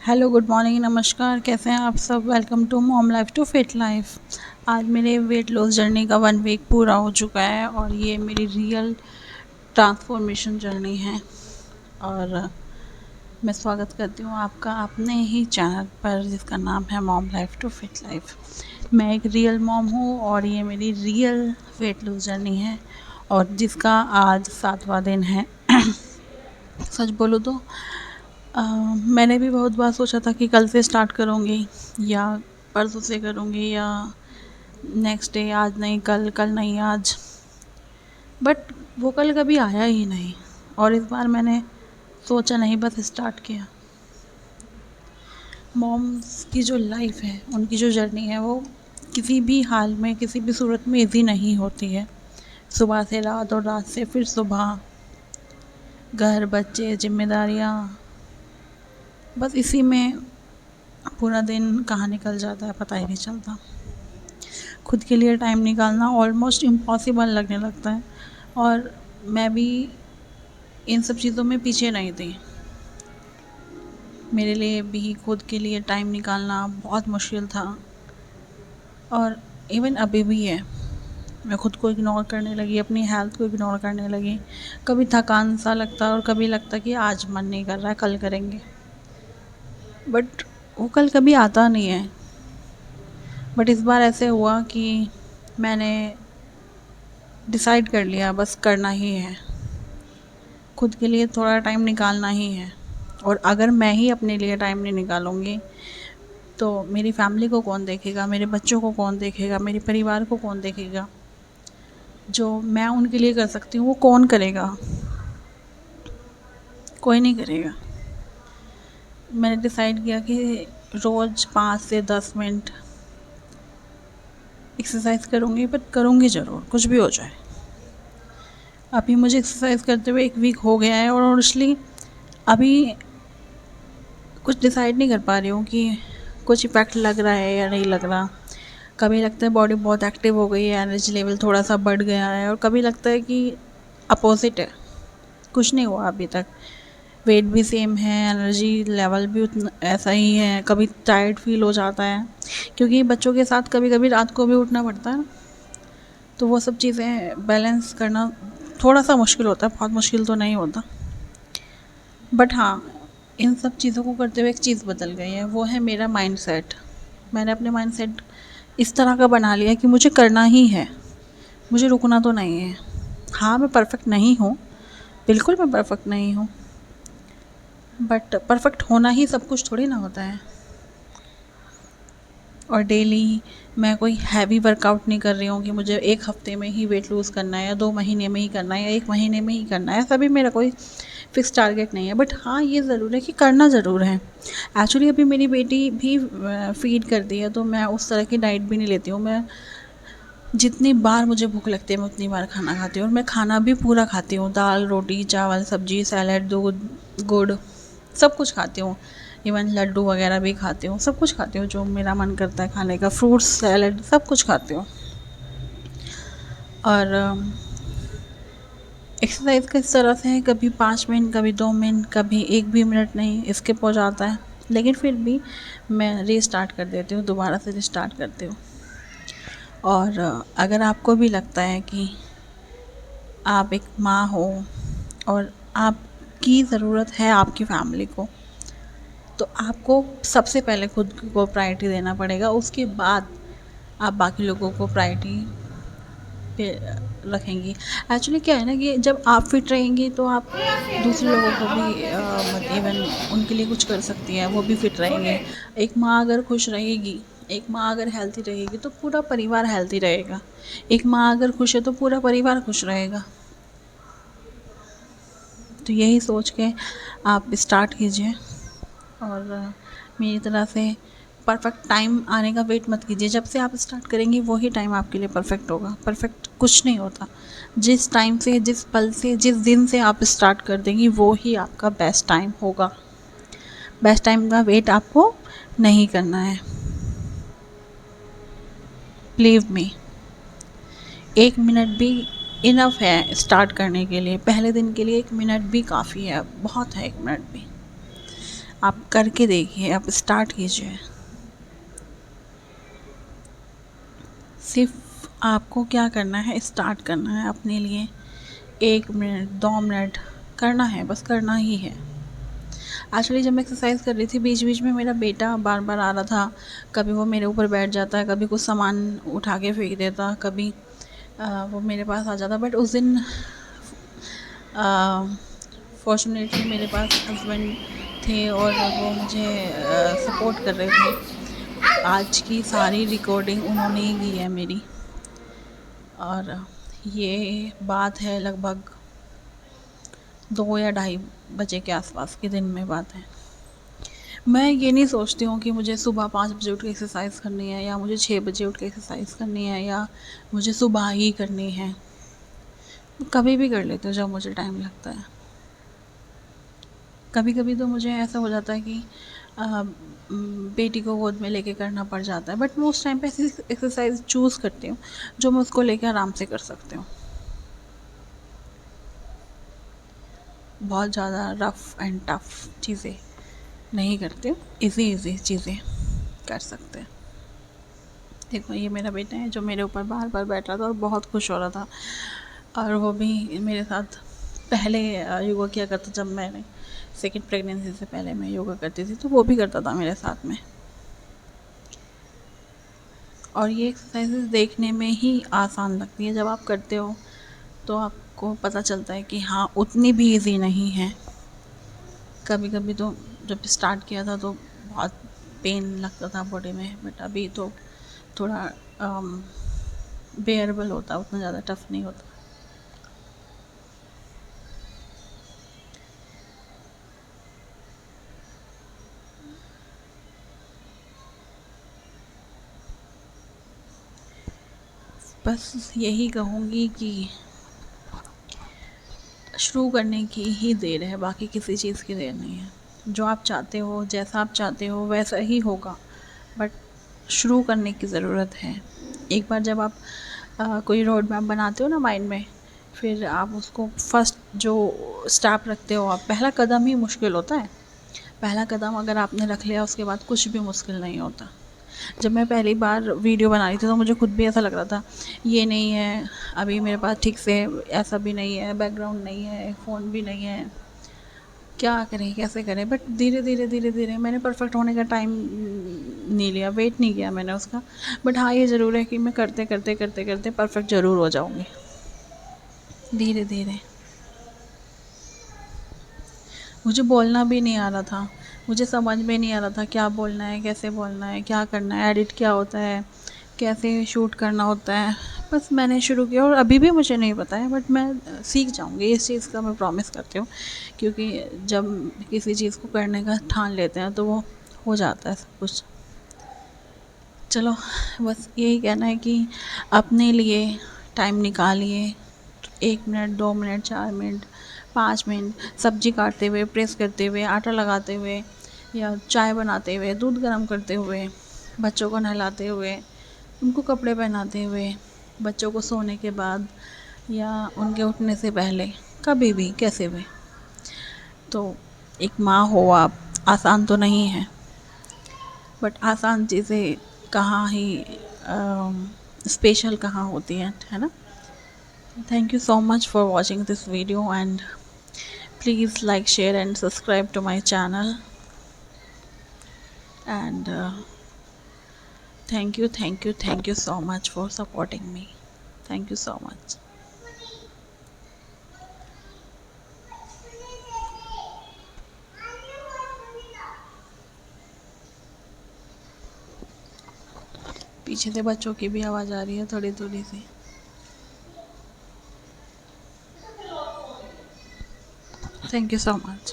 Hello, good morning, नमस्कार। कैसे हैं आप सब? Welcome to mom life to fit life. आज मेरे वेट लॉस जर्नी का 1 वीक पूरा हो चुका है और ये मेरी रियल ट्रांसफॉर्मेशन जर्नी है। और मैं स्वागत करती हूँ आपका अपने ही चैनल पर जिसका नाम है mom life to fit life. मैं एक रियल मॉम हूँ और ये मेरी रियल वेट लॉस जर्नी है और जिसका आज 7वां दिन है। सच बोलूँ तो मैंने भी बहुत बार सोचा था कि कल से स्टार्ट करूँगी या परसों से करूँगी या नेक्स्ट डे, आज नहीं कल, कल नहीं आज। बट वो कल कभी आया ही नहीं और इस बार मैंने सोचा नहीं, बस स्टार्ट किया। मॉम्स की जो लाइफ है, उनकी जो जर्नी है, वो किसी भी हाल में, किसी भी सूरत में ईजी नहीं होती है। सुबह से रात और रात से फिर सुबह, घर, बच्चे, जिम्मेदारियाँ, बस इसी में पूरा दिन कहाँ निकल जाता है पता ही नहीं चलता। खुद के लिए टाइम निकालना ऑलमोस्ट इम्पॉसिबल लगने लगता है और मैं भी इन सब चीज़ों में पीछे नहीं थी। मेरे लिए भी खुद के लिए टाइम निकालना बहुत मुश्किल था और इवन अभी भी है। मैं खुद को इग्नोर करने लगी, अपनी हेल्थ को इग्नोर करने लगी। कभी थकान सा लगता है और कभी लगता कि आज मन नहीं कर रहा है, कल करेंगे। बट वो कल कभी आता नहीं है। बट इस बार ऐसे हुआ कि मैंने डिसाइड कर लिया, बस करना ही है। खुद के लिए थोड़ा टाइम निकालना ही है और अगर मैं ही अपने लिए टाइम नहीं निकालूंगी तो मेरी फैमिली को कौन देखेगा, मेरे बच्चों को कौन देखेगा, मेरे परिवार को कौन देखेगा। जो मैं उनके लिए कर सकती हूँ वो कौन करेगा? कोई नहीं करेगा। मैंने डिसाइड किया कि रोज़ 5 से 10 मिनट एक्सरसाइज करूँगी, बट करूँगी ज़रूर, कुछ भी हो जाए। अभी मुझे एक्सरसाइज करते हुए 1 वीक हो गया है और ऑनेस्टली अभी कुछ डिसाइड नहीं कर पा रही हूँ कि कुछ इफ़ेक्ट लग रहा है या नहीं लग रहा। कभी लगता है बॉडी बहुत एक्टिव हो गई है, एनर्जी लेवल थोड़ा सा बढ़ गया है, और कभी लगता है कि अपोजिट है, कुछ नहीं हुआ अभी तक। वेट भी सेम है, एनर्जी लेवल भी उतना ऐसा ही है। कभी टायर्ड फील हो जाता है क्योंकि बच्चों के साथ कभी कभी रात को भी उठना पड़ता है, तो वो सब चीज़ें बैलेंस करना थोड़ा सा मुश्किल होता है। बहुत मुश्किल तो नहीं होता, बट हाँ, इन सब चीज़ों को करते हुए एक चीज़ बदल गई है, वो है मेरा माइंडसेट। मैंने अपने माइंडसेट इस तरह का बना लिया कि मुझे करना ही है, मुझे रुकना तो नहीं है। हाँ, मैं परफेक्ट नहीं हूँ, बिल्कुल मैं परफेक्ट नहीं हूँ, बट परफेक्ट होना ही सब कुछ थोड़ी ना होता है। और डेली मैं कोई हैवी वर्कआउट नहीं कर रही हूँ कि मुझे 1 हफ्ते में ही वेट लूज़ करना है या 2 महीने में ही करना है या 1 महीने में ही करना है। ऐसा भी मेरा कोई फ़िक्स टारगेट नहीं है, बट हाँ, ये ज़रूर है कि करना ज़रूर है। एक्चुअली अभी मेरी बेटी भी फ़ीड करती है, तो मैं उस तरह की डाइट भी नहीं लेती हूँ। मैं जितनी बार मुझे भूख लगती है मैं उतनी बार खाना खाती हूँ और मैं खाना भी पूरा खाती हूँ। दाल, रोटी, चावल, सब्ज़ी, सैलेड, दूध, गुड़, सब कुछ खाती हूँ। इवन लड्डू वगैरह भी खाती हूँ, सब कुछ खाती हूँ जो मेरा मन करता है खाने का। फ्रूट्स, सैलेड, सब कुछ खाती हूँ। और एक्सरसाइज का इस तरह से है, कभी 5 मिनट, कभी 2 मिनट, कभी 1 भी मिनट नहीं स्किप हो जाता है, लेकिन फिर भी मैं रीस्टार्ट कर देती हूँ, दोबारा से रीस्टार्ट करती हूँ। और अगर आपको भी लगता है कि आप एक माँ हो और आपकी ज़रूरत है आपकी फैमिली को, तो आपको सबसे पहले खुद को प्रायोरिटी देना पड़ेगा। उसके बाद आप बाकी लोगों को प्रायोरिटी पे रखेंगी। एक्चुअली क्या है ना कि जब आप फिट रहेंगी तो आप दूसरे लोगों को भी इवन उनके लिए कुछ कर सकती हैं, वो भी फिट रहेंगे। एक माँ अगर खुश रहेगी, एक माँ अगर हेल्थी रहेगी तो पूरा परिवार हेल्थी रहेगा। एक माँ अगर खुश है तो पूरा परिवार खुश रहेगा। तो यही सोच के आप स्टार्ट कीजिए और मेरी तरह से परफेक्ट टाइम आने का वेट मत कीजिए। जब से आप स्टार्ट करेंगी वही टाइम आपके लिए परफेक्ट होगा। परफेक्ट कुछ नहीं होता। जिस टाइम से, जिस पल से, जिस दिन से आप स्टार्ट कर देंगी वो ही आपका बेस्ट टाइम होगा। बेस्ट टाइम का वेट आपको नहीं करना है। बिलीव मी, 1 मिनट भी इनफ है स्टार्ट करने के लिए। पहले दिन के लिए 1 मिनट भी काफ़ी है, बहुत है 1 मिनट भी। आप करके देखिए, आप स्टार्ट कीजिए। सिर्फ आपको क्या करना है, स्टार्ट करना है अपने लिए। 1 मिनट 2 मिनट करना है, बस करना ही है। एक्चुअली जब मैं एक्सरसाइज कर रही थी, बीच बीच में मेरा बेटा बार बार आ रहा था। कभी वो मेरे ऊपर बैठ जाता है, कभी कुछ सामान उठा के फेंक देता, कभी वो मेरे पास आ जाता। बट उस दिन फॉर्चुनेटली मेरे पास हस्बैंड थे और वो मुझे सपोर्ट कर रहे थे। आज की सारी रिकॉर्डिंग उन्होंने ही की है मेरी। और ये बात है लगभग 2 या ढाई बजे के आसपास के दिन में बात है। मैं ये नहीं सोचती हूँ कि मुझे सुबह 5 बजे उठ के एक्सरसाइज करनी है, या मुझे 6 बजे उठ के एक्सरसाइज करनी है, या मुझे सुबह ही करनी है। कभी भी कर लेती हूँ जब मुझे टाइम लगता है। कभी कभी तो मुझे ऐसा हो जाता है कि बेटी को गोद में लेके करना पड़ जाता है, बट मैं उस टाइम पे ऐसी एक्सरसाइज चूज़ करती हूँ जो मैं उसको लेके आराम से कर सकती हूँ। बहुत ज़्यादा रफ़ एंड टफ़ चीज़ें नहीं करती हूँ, इजी इजी चीज़ें कर सकते हैं। देखो, ये मेरा बेटा है जो मेरे ऊपर बार बार बैठ रहा था और बहुत खुश हो रहा था। और वो भी मेरे साथ पहले योगा किया करता, जब मैंने सेकंड प्रेगनेंसी से पहले मैं योगा करती थी, तो वो भी करता था मेरे साथ में। और ये एक्सरसाइजेस देखने में ही आसान लगती है, जब आप करते हो तो आपको पता चलता है कि हाँ, उतनी भी इजी नहीं है। कभी कभी तो जब स्टार्ट किया था तो बहुत पेन लगता था बॉडी में, बट अभी तो थोड़ा बेयरेबल होता है, उतना ज़्यादा टफ नहीं होता। बस यही कहूँगी कि शुरू करने की ही देर है, बाकी किसी चीज़ की देर नहीं है। जो आप चाहते हो, जैसा आप चाहते हो वैसा ही होगा, बट शुरू करने की ज़रूरत है। एक बार जब आप कोई रोड मैप बनाते हो ना माइंड में, फिर आप उसको फर्स्ट जो स्टेप रखते हो, आप पहला कदम ही मुश्किल होता है। पहला कदम अगर आपने रख लिया, उसके बाद कुछ भी मुश्किल नहीं होता। जब मैं पहली बार वीडियो बना रही थी तो मुझे खुद भी ऐसा लग रहा था, ये नहीं है अभी मेरे पास ठीक से, ऐसा भी नहीं है, बैकग्राउंड नहीं है, फ़ोन भी नहीं है, क्या करें कैसे करें। बट धीरे धीरे धीरे धीरे मैंने परफेक्ट होने का टाइम नहीं लिया, वेट नहीं किया मैंने उसका। बट हाँ, ये ज़रूर है कि मैं करते करते करते करते परफेक्ट ज़रूर हो जाऊँगी धीरे धीरे। मुझे बोलना भी नहीं आ रहा था, मुझे समझ में नहीं आ रहा था क्या बोलना है, कैसे बोलना है, क्या करना है, एडिट क्या होता है, कैसे शूट करना होता है। बस मैंने शुरू किया और अभी भी मुझे नहीं पता है, बट मैं सीख जाऊँगी, इस चीज़ का मैं प्रॉमिस करती हूँ। क्योंकि जब किसी चीज़ को करने का ठान लेते हैं तो वो हो जाता है सब कुछ। चलो, बस यही कहना है कि अपने लिए टाइम निकालिए। 1 मिनट 2 मिनट 4 मिनट 5 मिनट सब्जी काटते हुए, प्रेस करते हुए, आटा लगाते हुए, या चाय बनाते हुए, दूध गर्म करते हुए, बच्चों को नहलाते हुए, उनको कपड़े पहनाते हुए, बच्चों को सोने के बाद, या उनके उठने से पहले, कभी भी कैसे भी। तो एक माँ हो आप, आसान तो नहीं है, बट आसान चीज़ें कहाँ ही स्पेशल कहाँ होती हैं, है ना। Thank you so much for watching this video, and please like, share and subscribe to my channel. And thank you so much for supporting me. Thank you so much. पीछे से बच्चों की भी आवाज़ आ रही है थोड़ी थोड़ी सी। Thank you so much.